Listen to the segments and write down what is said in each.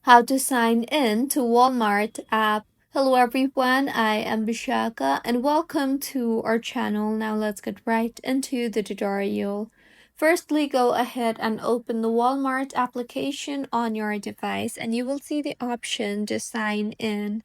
How to sign in to Walmart app. Hello everyone, I am Bishaka and welcome to our channel. Now let's get right into the tutorial. Firstly, go ahead and open the Walmart application on your device and you will see the option to sign in.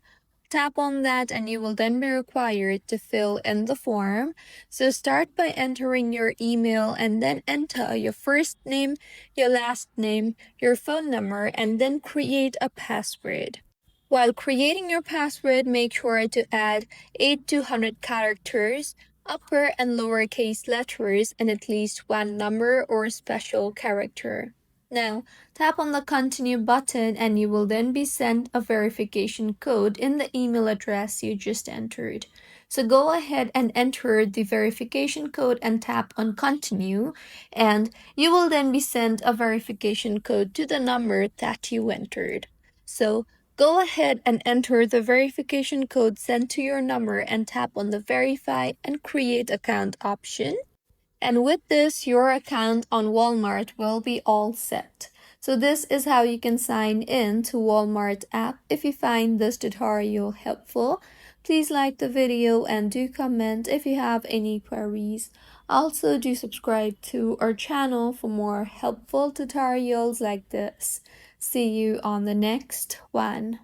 Tap on that and you will then be required to fill in the form. So start by entering your email and then enter your first name, your last name, your phone number, and then create a password. While creating your password, make sure to add 8 to 100 characters, upper and lowercase letters, and at least one number or special character. Now, tap on the continue button and you will then be sent a verification code in the email address you just entered. So go ahead and enter the verification code and tap on continue and you will then be sent a verification code to the number that you entered. So go ahead and enter the verification code sent to your number and tap on the verify and create account option. And with this, your account on Walmart will be all set. So this is how you can sign in to Walmart app. If you find this tutorial helpful, please like the video and do comment if you have any queries. Also, do subscribe to our channel for more helpful tutorials like this. See you on the next one.